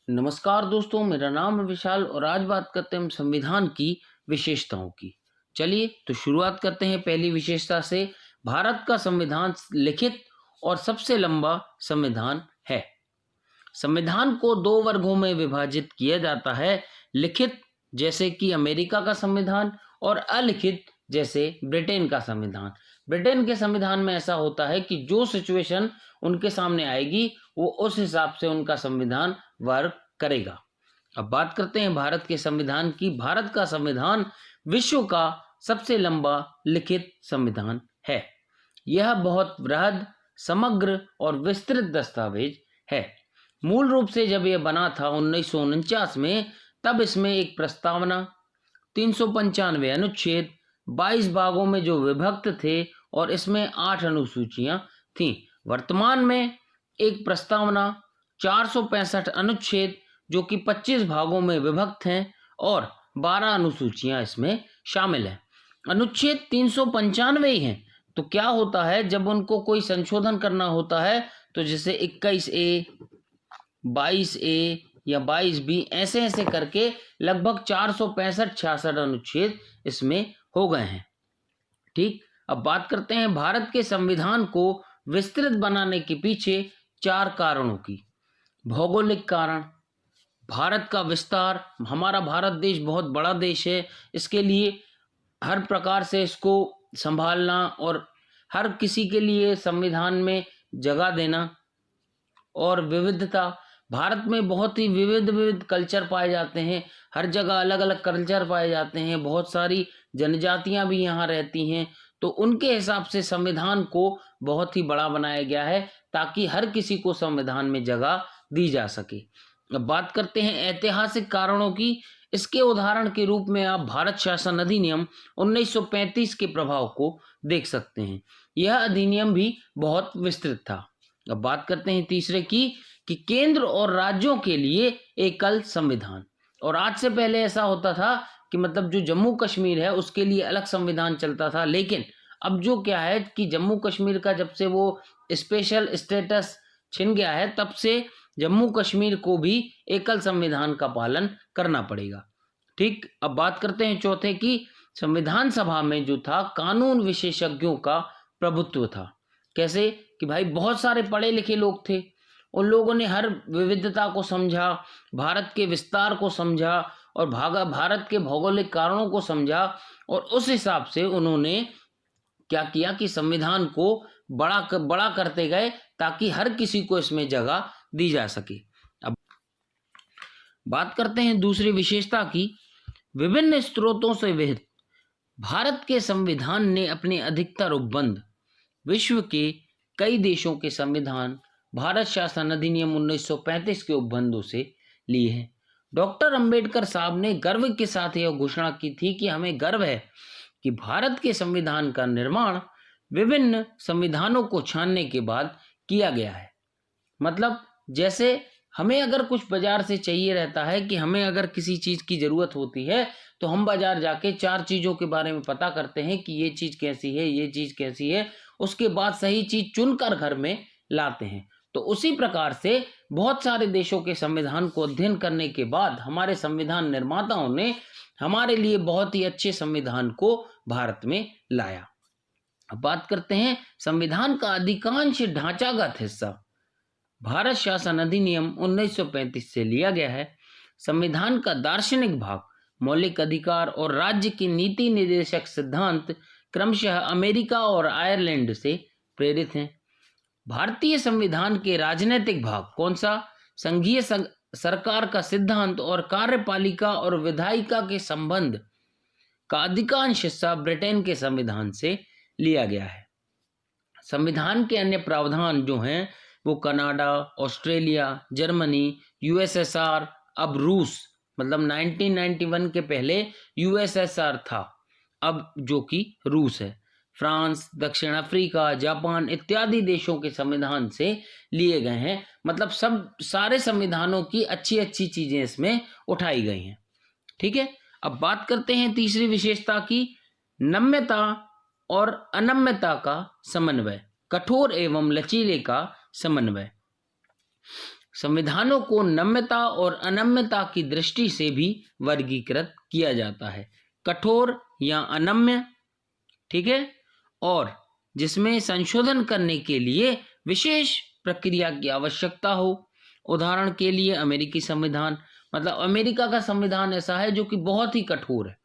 नमस्कार दोस्तों, मेरा नाम है विशाल और आज बात करते हैं हम संविधान की विशेषताओं की। चलिए तो शुरुआत करते हैं पहली विशेषता से। भारत का संविधान लिखित और सबसे लंबा संविधान है। संविधान को दो वर्गों में विभाजित किया जाता है, लिखित जैसे कि अमेरिका का संविधान और अलिखित जैसे ब्रिटेन का संविधान। ब्रिटेन के संविधान में ऐसा होता है कि जो सिचुएशन उनके सामने आएगी वो उस हिसाब से उनका संविधान वर्क करेगा। अब बात करते हैं भारत के संविधान की। भारत का संविधान विश्व का सबसे लंबा लिखित संविधान है। यह बहुत बृहद, समग्र और विस्तृत दस्तावेज है। मूल रूप से जब यह बना था 1949 में, तब इसमें एक प्रस्तावना, 395 अनुच्छेद, 22 भागों में जो विभक्त थे और इसमें 8 अनुसूचियां थीं। वर्तमान में एक प्रस्तावना, 465 अनुच्छेद जो कि 25 भागों में विभक्त हैं और 12 अनुसूचियां इसमें शामिल हैं। अनुच्छेद 395 ही हैं। तो क्या होता है जब उनको कोई संशोधन करना होता है तो जैसे 21A, 22A या 22B ऐसे ऐसे करके लगभग 465-66 अनुच्छेद इसमें हो गए हैं। ठीक, अब बात करते हैं भारत के संविधान को विस्तृत बनाने के पीछे 4 कारणों की। भौगोलिक कारण, भारत का विस्तार, हमारा भारत देश बहुत बड़ा देश है, इसके लिए हर प्रकार से इसको संभालना और हर किसी के लिए संविधान में जगह देना। और विविधता, भारत में बहुत ही विविध कल्चर पाए जाते हैं, हर जगह अलग अलग कल्चर पाए जाते हैं, बहुत सारी जनजातियां भी यहाँ रहती हैं, तो उनके हिसाब से संविधान को बहुत ही बड़ा बनाया गया है ताकि हर किसी को संविधान में जगह दी जा सके। अब बात करते हैं ऐतिहासिक कारणों की। इसके उदाहरण के रूप में आप भारत शासन अधिनियम 1935 के प्रभाव को देख सकते हैं। यह अधिनियम भी बहुत विस्तृत था। अब बात करते हैं तीसरे की कि केंद्र और राज्यों के लिए एकल संविधान। और आज से पहले ऐसा होता था कि मतलब जो जम्मू कश्मीर है उसके लिए अलग संविधान चलता था, लेकिन अब जो क्या है कि जम्मू कश्मीर का जब से वो स्पेशल स्टेटस छिन गया है, तब से जम्मू कश्मीर को भी एकल संविधान का पालन करना पड़ेगा। ठीक, अब बात करते हैं चौथे की। संविधान सभा में जो था कानून विशेषज्ञों का प्रभुत्व था। कैसे कि भाई बहुत सारे पढ़े लिखे लोग थे, उन लोगों ने हर विविधता को समझा, भारत के विस्तार को समझा और भारत के भौगोलिक कारणों को समझा और उस हिसाब से उन्होंने क्या किया कि संविधान को बड़ा करते गए ताकि हर किसी को इसमें जगह दी जा सके। अब बात करते हैं दूसरी विशेषता की। विभिन्न स्रोतों से विहित भारत के संविधान ने अपने अधिकतर उपबंध विश्व के कई देशों के संविधान भारत शासन अधिनियम 1935 के उपबंधों से लिए हैं। डॉक्टर अंबेडकर साहब ने गर्व के साथ यह घोषणा की थी कि हमें गर्व है कि भारत के संविधान का निर्माण विभिन्न संविधानों को छानने के बाद किया गया है। मतलब जैसे हमें अगर कुछ बाजार से चाहिए रहता है कि हमें अगर किसी चीज़ की ज़रूरत होती है तो हम बाजार जाके 4 चीज़ों के बारे में पता करते हैं कि ये चीज़ कैसी है, ये चीज़ कैसी है, उसके बाद सही चीज़ चुनकर घर में लाते हैं। तो उसी प्रकार से बहुत सारे देशों के संविधान को अध्ययन करने के बाद हमारे संविधान निर्माताओं ने हमारे लिए बहुत ही अच्छे संविधान को भारत में लाया। अब बात करते हैं संविधान का अधिकांश ढांचागत हिस्सा भारत शासन अधिनियम 1935 से लिया गया है। संविधान का दार्शनिक भाग, मौलिक अधिकार और राज्य के नीति निर्देशक सिद्धांत क्रमशः अमेरिका और आयरलैंड से प्रेरित हैं। भारतीय संविधान के राजनीतिक भाग कौन सा, संघीय सरकार का सिद्धांत और कार्यपालिका और विधायिका के संबंध का अधिकांश हिस्सा ब्रिटेन के संविधान से लिया गया है। संविधान के अन्य प्रावधान जो हैं वो कनाडा, ऑस्ट्रेलिया, जर्मनी, यूएसएसआर, अब रूस, मतलब 1991 के पहले यूएसएसआर था, अब जो कि रूस है, फ्रांस, दक्षिण अफ्रीका, जापान इत्यादि देशों के संविधान से लिए गए हैं। मतलब सब सारे संविधानों की अच्छी अच्छी चीजें इसमें उठाई गई हैं। ठीक है, अब बात करते हैं तीसरी विशेषता की, नम्यता और अनम्यता का समन्वय, कठोर एवं लचीले का समन्वय। संविधानों को नम्यता और अनम्यता की दृष्टि से भी वर्गीकृत किया जाता है, कठोर या अनम्य, ठीक है, और जिसमें संशोधन करने के लिए विशेष प्रक्रिया की आवश्यकता हो। उदाहरण के लिए अमेरिकी संविधान, मतलब अमेरिका का संविधान ऐसा है जो कि बहुत ही कठोर है,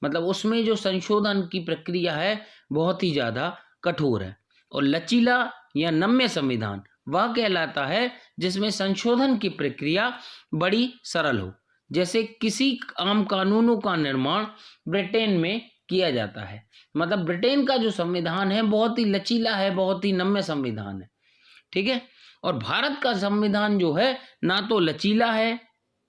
मतलब उसमें जो संशोधन की प्रक्रिया है बहुत ही ज़्यादा कठोर है। और लचीला या नम्य संविधान वह कहलाता है जिसमें संशोधन की प्रक्रिया बड़ी सरल हो, जैसे किसी आम कानूनों का निर्माण ब्रिटेन में किया जाता है। मतलब ब्रिटेन का जो संविधान है बहुत ही लचीला है, बहुत ही नम्य संविधान है, ठीक है। और भारत का संविधान जो है ना तो लचीला है,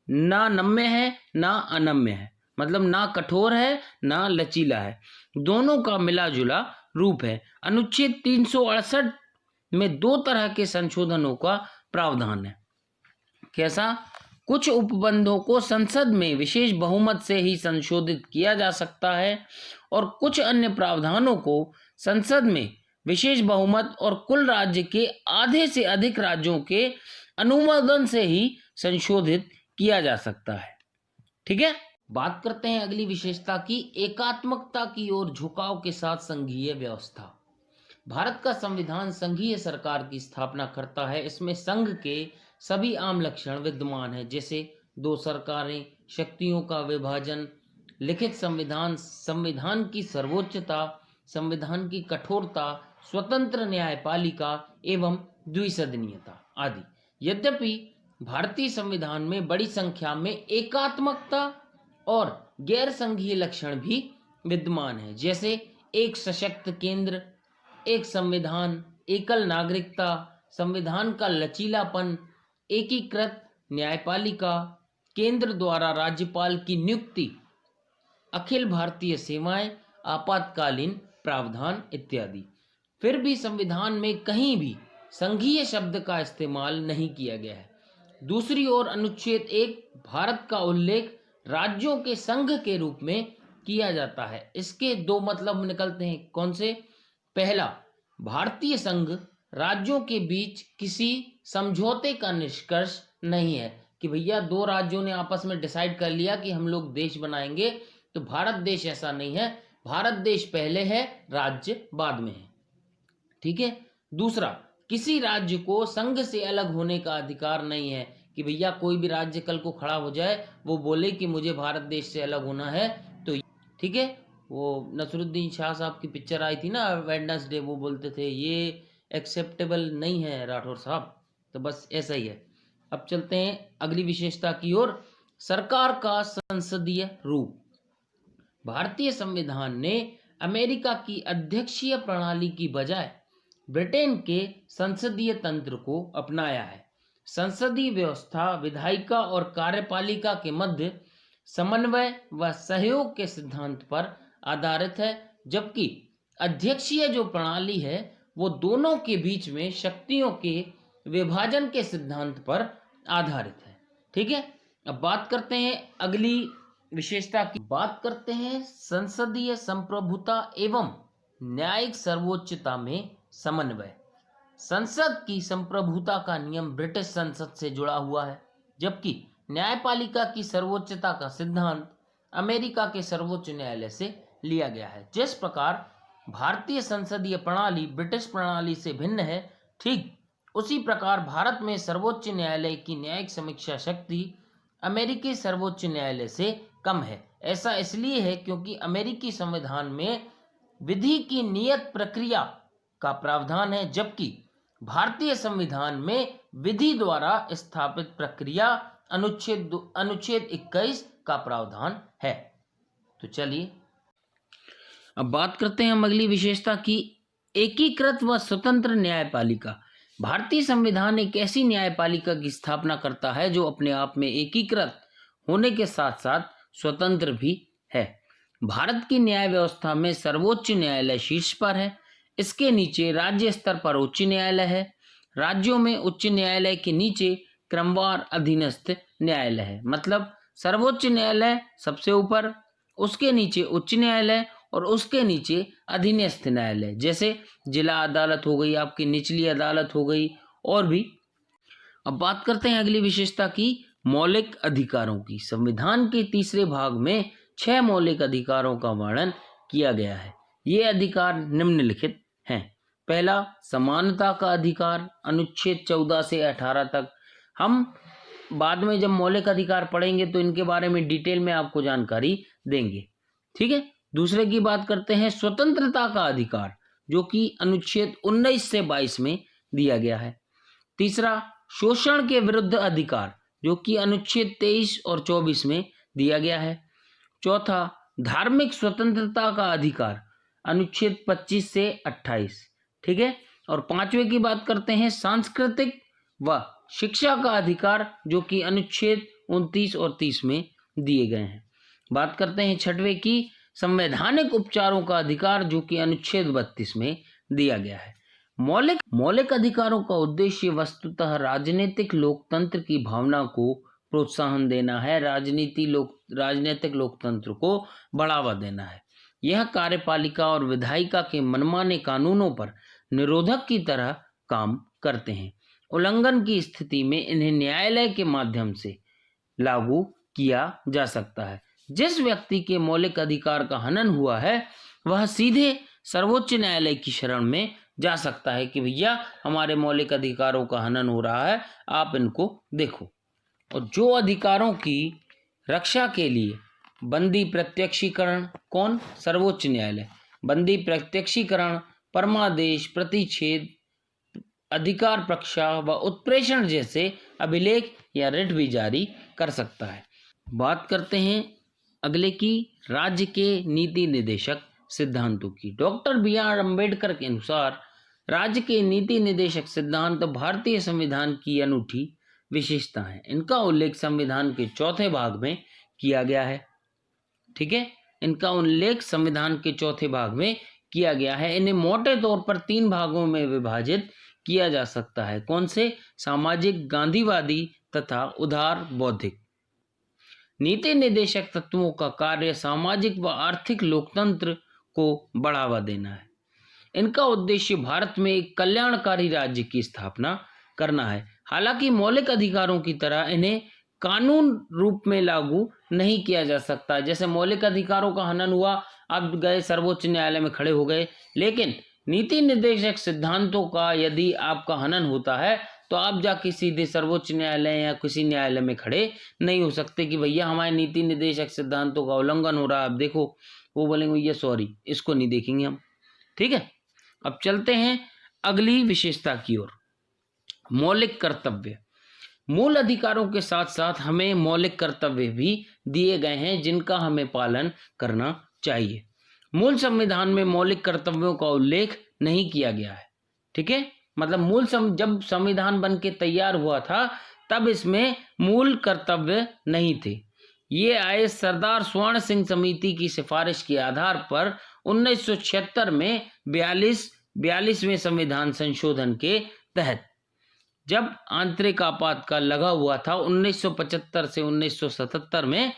ना नम्य है, ना अनम्य है, मतलब ना कठोर है ना लचीला है, दोनों का मिला जुला रूप है। अनुच्छेद 368 में दो तरह के संशोधनों का प्रावधान है। कैसा? कुछ उपबंधों को संसद में विशेष बहुमत से ही संशोधित किया जा सकता है और कुछ अन्य प्रावधानों को संसद में विशेष बहुमत और कुल राज्य के आधे से अधिक राज्यों के अनुमोदन से ही संशोधित किया जा सकता है, ठीक है। बात करते हैं अगली विशेषता की, एकात्मकता की ओर झुकाव के साथ संघीय व्यवस्था। भारत का संविधान संघीय सरकार की स्थापना करता है। इसमें संघ के सभी आम लक्षण विद्यमान है, जैसे दो सरकारें, शक्तियों का विभाजन, लिखित संविधान, संविधान की सर्वोच्चता, संविधान की कठोरता, स्वतंत्र न्यायपालिका एवं द्विसदनीयता आदि। यद्यपि भारतीय संविधान में बड़ी संख्या में एकात्मकता और गैर संघीय लक्षण भी विद्यमान है, जैसे एक सशक्त केंद्र, एक संविधान, एकल नागरिकता, संविधान का लचीलापन, एकीकृत न्यायपालिका, केंद्र द्वारा राज्यपाल की नियुक्ति, अखिल भारतीय सेवाएं, आपातकालीन प्रावधान इत्यादि। फिर भी संविधान में कहीं भी संघीय शब्द का इस्तेमाल नहीं किया गया है। दूसरी ओर अनुच्छेद 1 भारत का उल्लेख राज्यों के संघ के रूप में किया जाता है। इसके दो मतलब निकलते हैं, कौन से? पहला, भारतीय संघ राज्यों के बीच किसी समझौते का निष्कर्ष नहीं है कि भैया दो राज्यों ने आपस में डिसाइड कर लिया कि हम लोग देश बनाएंगे, तो भारत देश ऐसा नहीं है। भारत देश पहले है, राज्य बाद में है, ठीक है। दूसरा, किसी राज्य को संघ से अलग होने का अधिकार नहीं है कि भैया कोई भी राज्य कल को खड़ा हो जाए, वो बोले कि मुझे भारत देश से अलग होना है, तो ठीक है। वो नसरुद्दीन शाह साहब की पिक्चर आई थी ना वेडनेसडे, वो बोलते थे ये एक्सेप्टेबल नहीं है राठौर साहब, तो बस ऐसा ही है। अब चलते हैं अगली विशेषता की ओर, सरकार का संसदीय रूप। भारतीय संविधान ने अमेरिका की अध्यक्षीय प्रणाली की बजाय ब्रिटेन के संसदीय तंत्र को अपनाया है। संसदीय व्यवस्था विधायिका और कार्यपालिका के मध्य समन्वय व सहयोग के सिद्धांत पर आधारित है, जबकि अध्यक्षीय जो प्रणाली है वो दोनों के बीच में शक्तियों के विभाजन के सिद्धांत पर आधारित है, ठीक है। अब बात करते हैं अगली विशेषता की, बात करते हैं संसदीय संप्रभुता एवं न्यायिक सर्वोच्चता में समन्वय। संसद की संप्रभुता का नियम ब्रिटिश संसद से जुड़ा हुआ है, जबकि न्यायपालिका की सर्वोच्चता का सिद्धांत अमेरिका के सर्वोच्च न्यायालय से लिया गया है। जिस प्रकार भारतीय संसदीय प्रणाली ब्रिटिश प्रणाली से भिन्न है, ठीक उसी प्रकार भारत में सर्वोच्च न्यायालय की न्यायिक समीक्षा शक्ति अमेरिकी सर्वोच्च न्यायालय से कम है। ऐसा इसलिए है क्योंकि अमेरिकी संविधान में विधि की नियत प्रक्रिया का प्रावधान है, जबकि भारतीय संविधान में विधि द्वारा स्थापित प्रक्रिया अनुच्छेद 21 का प्रावधान है। तो चलिए अब बात करते हैं हम अगली विशेषता की, एकीकृत व स्वतंत्र न्यायपालिका। भारतीय संविधान एक ऐसी न्यायपालिका की स्थापना करता है जो अपने आप में एकीकृत होने के साथ साथ स्वतंत्र भी है। भारत की न्याय व्यवस्था में सर्वोच्च न्यायालय शीर्ष पर है, इसके नीचे राज्य स्तर पर उच्च न्यायालय है, राज्यों में उच्च न्यायालय के नीचे क्रमवार अधीनस्थ न्यायालय है। मतलब सर्वोच्च न्यायालय सबसे ऊपर, उसके नीचे उच्च न्यायालय और उसके नीचे अधीनस्थ न्यायालय, जैसे जिला अदालत हो गई, आपकी निचली अदालत हो गई और भी। अब बात करते हैं अगली विशेषता की, मौलिक अधिकारों की। संविधान के तीसरे भाग में 6 मौलिक अधिकारों का वर्णन किया गया है। ये अधिकार निम्नलिखित हैं। पहला, समानता का अधिकार, अनुच्छेद 14 से 18 तक। हम बाद में जब मौलिक अधिकार पढ़ेंगे तो इनके बारे में डिटेल में आपको जानकारी देंगे, ठीक है। दूसरे की बात करते हैं, स्वतंत्रता का अधिकार, जो कि अनुच्छेद 19 से 22 में दिया गया है। तीसरा, शोषण के विरुद्ध अधिकार, जो कि अनुच्छेद 23 और 24 में दिया गया है। चौथा, धार्मिक स्वतंत्रता का अधिकार, अनुच्छेद 25 से 28, ठीक है। और पांचवें की बात करते हैं, सांस्कृतिक व शिक्षा का अधिकार, जो कि अनुच्छेद 29 और 30 में दिए गए हैं। बात करते हैं छठवें की, संवैधानिक उपचारों का अधिकार, जो कि अनुच्छेद 32 में दिया गया है। मौलिक अधिकारों का उद्देश्य वस्तुतः राजनीतिक लोकतंत्र की भावना को प्रोत्साहन देना है, राजनीतिक लोकतंत्र को बढ़ावा देना है। यह कार्यपालिका और विधायिका के मनमाने कानूनों पर निरोधक की तरह काम करते हैं। उल्लंघन की स्थिति में इन्हें न्यायालय के माध्यम से लागू किया जा सकता है। जिस व्यक्ति के मौलिक अधिकार का हनन हुआ है वह सीधे सर्वोच्च न्यायालय की शरण में जा सकता है कि भैया हमारे मौलिक अधिकारों का हनन हो रहा है, आप इनको देखो। और जो अधिकारों की रक्षा के लिए बंदी प्रत्यक्षीकरण, कौन? सर्वोच्च न्यायालय। बंदी प्रत्यक्षीकरण, परमादेश, प्रतिषेध, अधिकार प्रक्षा व उत्प्रेषण जैसे अभिलेख या रिट भी जारी कर सकता है। बात करते हैं अगले की, राज्य के नीति निर्देशक सिद्धांतों की। Doctor B R. अम्बेडकर के अनुसार राज्य के नीति निर्देशक सिद्धांत भारतीय संविधान की अनूठी विशेषता है। इनका उल्लेख संविधान के चौथे भाग में किया गया है, ठीक है। इनका उल्लेख संविधान के चौथे भाग में किया गया है। इन्हें मोटे तौर पर 3 भागों में विभाजित किया जा सकता है। कौन से? सामाजिक, गांधीवादी तथा उदार बौद्धिक। नीति निर्देशक तत्वों का कार्य सामाजिक व आर्थिक लोकतंत्र को बढ़ावा देना है। इनका उद्देश्य भारत में एक कल्याणकारी राज्य की स्थापना करना है। हालांकि मौलिक अधिकारों की तरह इन्हें कानून रूप में लागू नहीं किया जा सकता। जैसे मौलिक अधिकारों का हनन हुआ, आप गए सर्वोच्च न्यायालय में खड़े हो गए, लेकिन नीति निर्देशक सिद्धांतों का यदि आपका हनन होता है तो आप जाके सीधे सर्वोच्च न्यायालय या किसी न्यायालय में खड़े नहीं हो सकते कि भैया हमारे नीति निर्देशक सिद्धांतों का उल्लंघन हो रहा है, आप देखो। वो बोलेंगे भैया सॉरी, इसको नहीं देखेंगे हम, ठीक है। अब चलते हैं अगली विशेषता की ओर, मौलिक कर्तव्य। मूल अधिकारों के साथ साथ हमें मौलिक कर्तव्य भी दिए गए हैं जिनका हमें पालन करना चाहिए। मूल संविधान में मौलिक कर्तव्यों का उल्लेख नहीं किया गया है, ठीक है। मतलब जब संविधान बन के तैयार हुआ था तब इसमें मूल कर्तव्य नहीं थे। ये आए सरदार स्वर्ण सिंह समिति की सिफारिश के आधार पर 1976 में 42वें संविधान संशोधन के तहत, जब आंतरिक आपातकाल लगा हुआ था 1975 से 1977 में,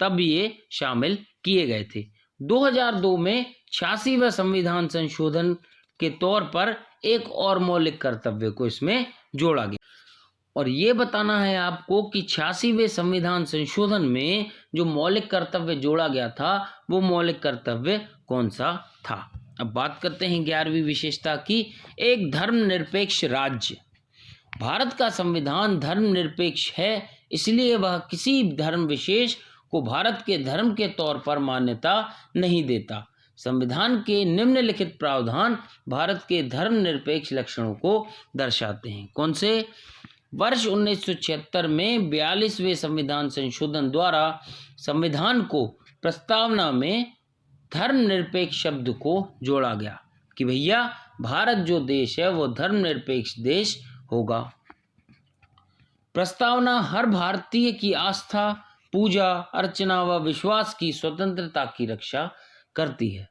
तब ये शामिल किए गए थे। 2002 में 86वें संविधान संशोधन के तौर पर एक और मौलिक कर्तव्य को इसमें जोड़ा गया। और ये बताना है आपको कि 86वें संविधान संशोधन में जो मौलिक कर्तव्य जोड़ा गया था वो मौलिक कर्तव्य कौन सा था। अब बात करते हैं 11वीं विशेषता की, एक धर्मनिरपेक्ष राज्य। भारत का संविधान धर्मनिरपेक्ष है, इसलिए वह किसी धर्म विशेष को भारत के धर्म के तौर पर मान्यता नहीं देता। संविधान के निम्नलिखित प्रावधान भारत के धर्मनिरपेक्ष लक्षणों को दर्शाते हैं। कौन से? वर्ष 1976 में 42वें संविधान संशोधन द्वारा संविधान को प्रस्तावना में धर्मनिरपेक्ष शब्द को जोड़ा गया कि भैया भारत जो देश है वो धर्मनिरपेक्ष देश होगा। प्रस्तावना हर भारतीय की आस्था, पूजा, अर्चना व विश्वास की स्वतंत्रता की रक्षा करती है,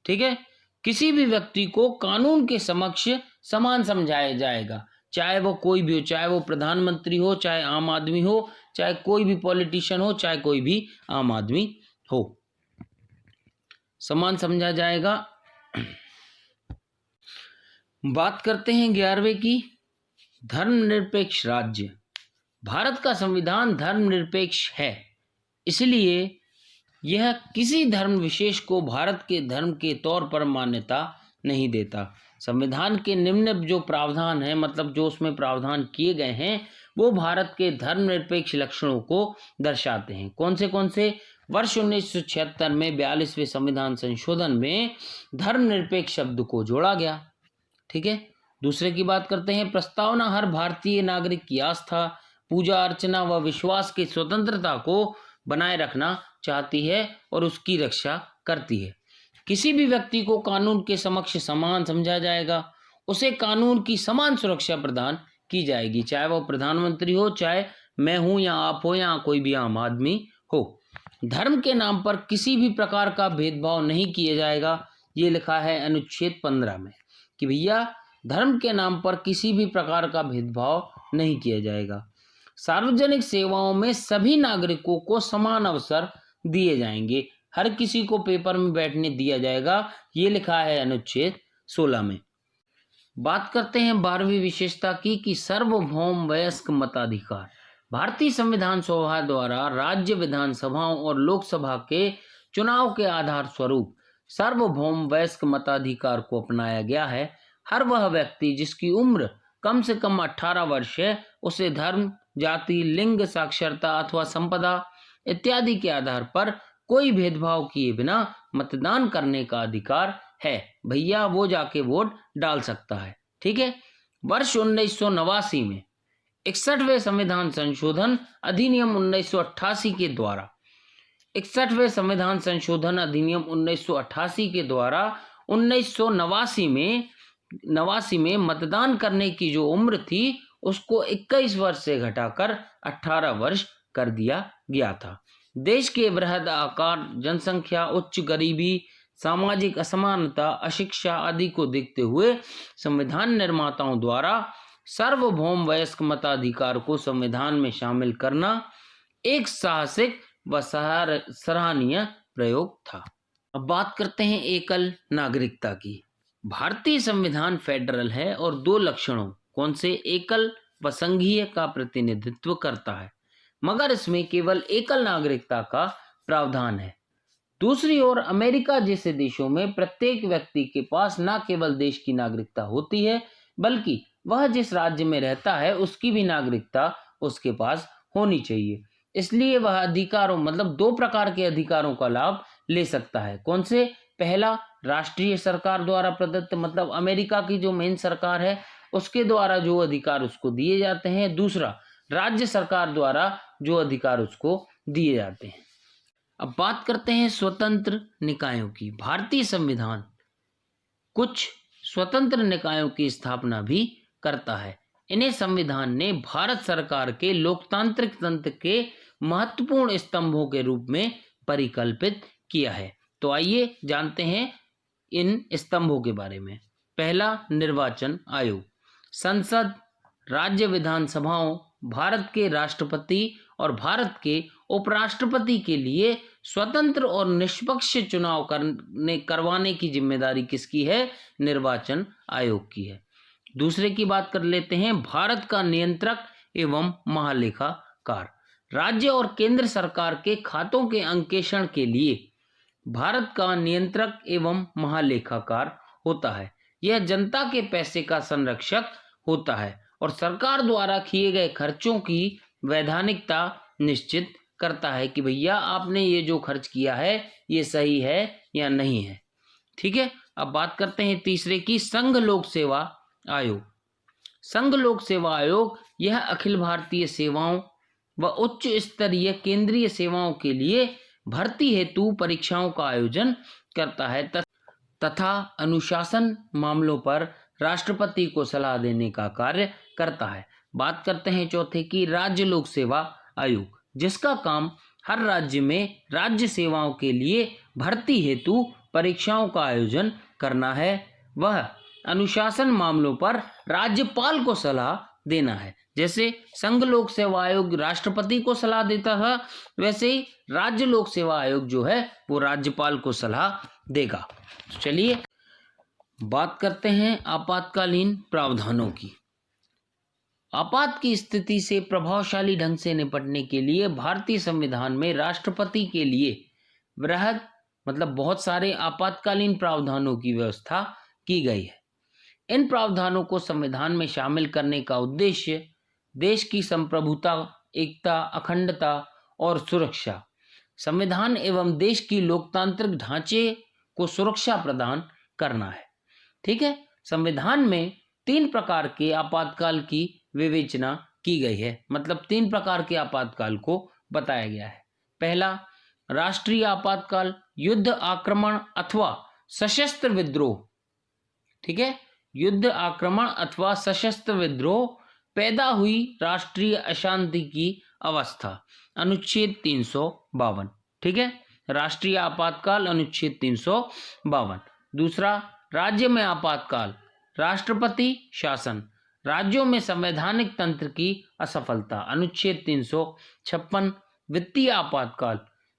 ठीक है। किसी भी व्यक्ति को कानून के समक्ष समान समझाया जाएगा, चाहे वो कोई भी हो, चाहे वो प्रधानमंत्री हो, चाहे आम आदमी हो, चाहे कोई भी पॉलिटिशियन हो, चाहे कोई भी आम आदमी हो, समान समझा जाएगा। बात करते हैं 11वें की, धर्मनिरपेक्ष राज्य। भारत का संविधान धर्मनिरपेक्ष है, इसलिए यह किसी धर्म विशेष को भारत के धर्म के तौर पर मान्यता नहीं देता। संविधान के निम्न जो प्रावधान है, मतलब जो उसमें प्रावधान किए गए हैं, वो भारत के धर्मनिरपेक्ष लक्षणों को दर्शाते हैं। कौन से? वर्ष 1976 में 42वें संविधान संशोधन में धर्मनिरपेक्ष शब्द को जोड़ा गया। ठीक है। दूसरे की बात करते हैं। प्रस्तावना हर भारतीय नागरिक की आस्था, पूजा अर्चना व विश्वास की स्वतंत्रता को बनाए रखना चाहती है और उसकी रक्षा करती है। किसी भी व्यक्ति को कानून के समक्ष समान समझा जाएगा, उसे कानून की समान सुरक्षा प्रदान की जाएगी, चाहे वो प्रधानमंत्री हो, चाहे मैं हूं या आप हो या कोई भी आम आदमी हो। धर्म के नाम पर किसी भी प्रकार का भेदभाव नहीं किया जाएगा। ये लिखा है अनुच्छेद 15 में कि भैया धर्म के नाम पर किसी भी प्रकार का भेदभाव नहीं किया जाएगा। सार्वजनिक सेवाओं में सभी नागरिकों को समान अवसर दिए जाएंगे, हर किसी को पेपर में बैठने दिया जाएगा। ये लिखा है अनुच्छेद 16 में। बात करते हैं 12वीं विशेषता की कि सार्वभौम वयस्क मताधिकार। भारतीय संविधान सभा द्वारा राज्य विधानसभाओं और लोकसभा के चुनाव के आधार स्वरूप सार्वभौम वयस्क मताधिकार को अपनाया गया है। हर वह व्यक्ति जिसकी उम्र कम से कम 18 वर्ष है, उसे धर्म, जाति, लिंग, साक्षरता अथवा संपदा इत्यादि के आधार पर कोई भेदभाव किए बिना मतदान करने का अधिकार है। भैया वो जाके वोट डाल सकता है। ठीक है। वर्ष 1989 में 61वें संविधान संशोधन अधिनियम 1988 के द्वारा 61वें संविधान संशोधन अधिनियम 1988 के द्वारा 1989 में मतदान करने की जो उम्र थी उसको 21 वर्ष से घटाकर 18 वर्ष कर दिया गया था। देश के बृहद आकार, जनसंख्या, उच्च गरीबी, सामाजिक असमानता, अशिक्षा आदि को देखते हुए संविधान निर्माताओं द्वारा सार्वभौम वयस्क मताधिकार को संविधान में शामिल करना एक साहसिक व सराहनीय प्रयोग था। अब बात करते हैं एकल नागरिकता की। भारतीय संविधान फेडरल है और दो लक्षणों कौन से एकल व संघीय का प्रतिनिधित्व करता है, मगर इसमें केवल एकल नागरिकता का प्रावधान है। दूसरी ओर अमेरिका जैसे देशों में प्रत्येक व्यक्ति के पास न केवल देश की नागरिकता होती है, बल्कि वह जिस राज्य में रहता है उसकी भी नागरिकता उसके पास होनी चाहिए। इसलिए वह अधिकारों, मतलब दो प्रकार के अधिकारों का लाभ ले सकता है। कौन से? पहला, राष्ट्रीय सरकार द्वारा प्रदत्त, मतलब अमेरिका की जो मेन सरकार है उसके द्वारा जो अधिकार उसको दिए जाते हैं। दूसरा, राज्य सरकार द्वारा जो अधिकार उसको दिए जाते हैं। अब बात करते हैं स्वतंत्र निकायों की। भारतीय संविधान कुछ स्वतंत्र निकायों की स्थापना भी करता है। इन्हें संविधान ने भारत सरकार के लोकतांत्रिक तंत्र के महत्वपूर्ण स्तंभों के रूप में परिकल्पित किया है। तो आइए जानते हैं इन स्तंभों के बारे में। पहला, निर्वाचन आयोग। संसद, राज्य विधानसभाओं, भारत के राष्ट्रपति और भारत के उपराष्ट्रपति के लिए स्वतंत्र और निष्पक्ष चुनाव करवाने की जिम्मेदारी किसकी है? निर्वाचन आयोग की है। दूसरे की बात कर लेते हैं, भारत का नियंत्रक एवं महालेखाकार। राज्य और केंद्र सरकार के खातों के अंकेक्षण के लिए भारत का नियंत्रक एवं महालेखाकार होता है। यह जनता के पैसे का संरक्षक होता है और सरकार द्वारा किए गए खर्चों की वैधानिकता निश्चित करता है कि भैया आपने ये जो खर्च किया है ये सही है या नहीं है। ठीक है। अब बात करते हैं तीसरे की, संघ लोक सेवा आयोग। संघ लोक सेवा आयोग यह अखिल भारतीय सेवाओं व उच्च स्तरीय केंद्रीय सेवाओं के लिए भर्ती हेतु परीक्षाओं का आयोजन करता है तथा अनुशासन मामलों पर राष्ट्रपति को सलाह देने का कार्य करता है। बात करते हैं चौथे की, राज्य लोक सेवा आयोग, जिसका काम हर राज्य में राज्य सेवाओं के लिए भर्ती हेतु परीक्षाओं का आयोजन करना है। वह अनुशासन मामलों पर राज्यपाल को सलाह देना है। जैसे संघ लोक सेवा आयोग राष्ट्रपति को सलाह देता था, वैसे ही राज्य लोक सेवा आयोग जो है वो राज्यपाल को सलाह देगा। चलिए बात करते हैं आपातकालीन प्रावधानों की। आपात की स्थिति से प्रभावशाली ढंग से निपटने के लिए भारतीय संविधान में राष्ट्रपति के लिए वृहद मतलब बहुत सारे आपातकालीन प्रावधानों की व्यवस्था की गई है। इन प्रावधानों को संविधान में शामिल करने का उद्देश्य देश की संप्रभुता, एकता, अखंडता और सुरक्षा, संविधान एवं देश की लोकतांत्रिक ढांचे को सुरक्षा प्रदान करना है। ठीक है, संविधान में 3 प्रकार के आपातकाल की विवेचना की गई है, मतलब 3 प्रकार के आपातकाल को बताया गया है। पहला, राष्ट्रीय आपातकाल, युद्ध, आक्रमण अथवा सशस्त्र विद्रोह। ठीक है, युद्ध, आक्रमण अथवा सशस्त्र विद्रोह पैदा हुई राष्ट्रीय अशांति की अवस्था, अनुच्छेद 352। ठीक है, राष्ट्रीय आपातकाल अनुच्छेद 352। दूसरा, राज्य में आपातकाल, राष्ट्रपति शासन, राज्यों में संवैधानिक तंत्र की असफलता, अनुच्छेद 356। वित्तीय आपातकाल,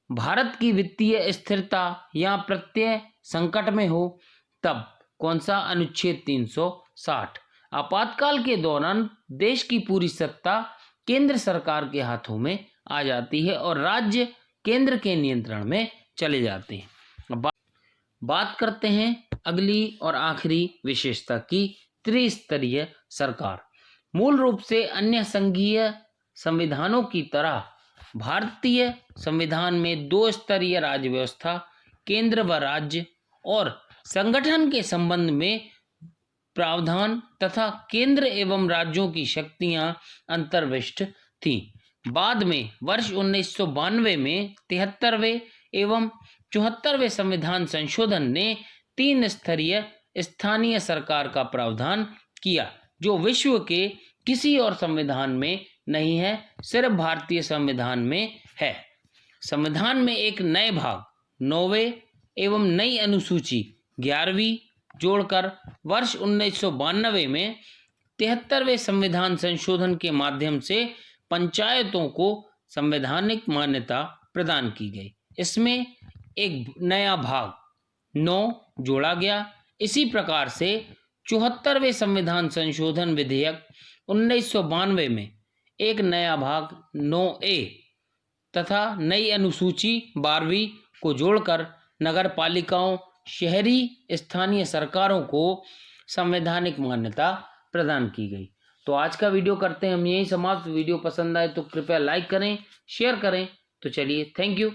भारत की वित्तीय स्थिरता या प्रत्यय संकट में हो तब, कौन सा, अनुच्छेद 360। आपातकाल के दौरान देश की पूरी सत्ता केंद्र सरकार के हाथों में आ जाती है और राज्य केंद्र के नियंत्रण में चले जाते हैं। अब बात करते हैं अगली और आखिरी विशेषता की, त्रिस्तरीय सरकार। मूल रूप से अन्य संघीय संविधानों की तरह भारतीय संविधान में 2 स्तरीय राज्य व्यवस्था, केंद्र व राज्य और संगठन के संबंध में प्रावधान तथा केंद्र एवं राज्यों की शक्तियां अंतर्विष्ट थीं। बाद में वर्ष 1992 में 73वें एवं 74वें संविधान संशोधन ने 3 स्तरीय स्थानीय सरकार का प्रावधान किया, जो विश्व के किसी और संविधान में नहीं है, सिर्फ भारतीय संविधान में है। संविधान में एक नए भाग 9वें एवं नई अनुसूची 11वीं जोड़कर वर्ष 1992 में 73वें संविधान संशोधन के माध्यम से पंचायतों को संवैधानिक मान्यता प्रदान की गई। इसमें एक नया भाग 9 जोड़ा गया। इसी प्रकार से 74वें संविधान संशोधन विधेयक 1992 में एक नया भाग 9A तथा नई अनुसूची 12वीं को जोड़कर नगर पालिकाओं, शहरी स्थानीय सरकारों को संवैधानिक मान्यता प्रदान की गई। तो आज का वीडियो करते हैं हम यही समाप्त। वीडियो पसंद आए तो कृपया लाइक करें, शेयर करें। तो चलिए, थैंक यू।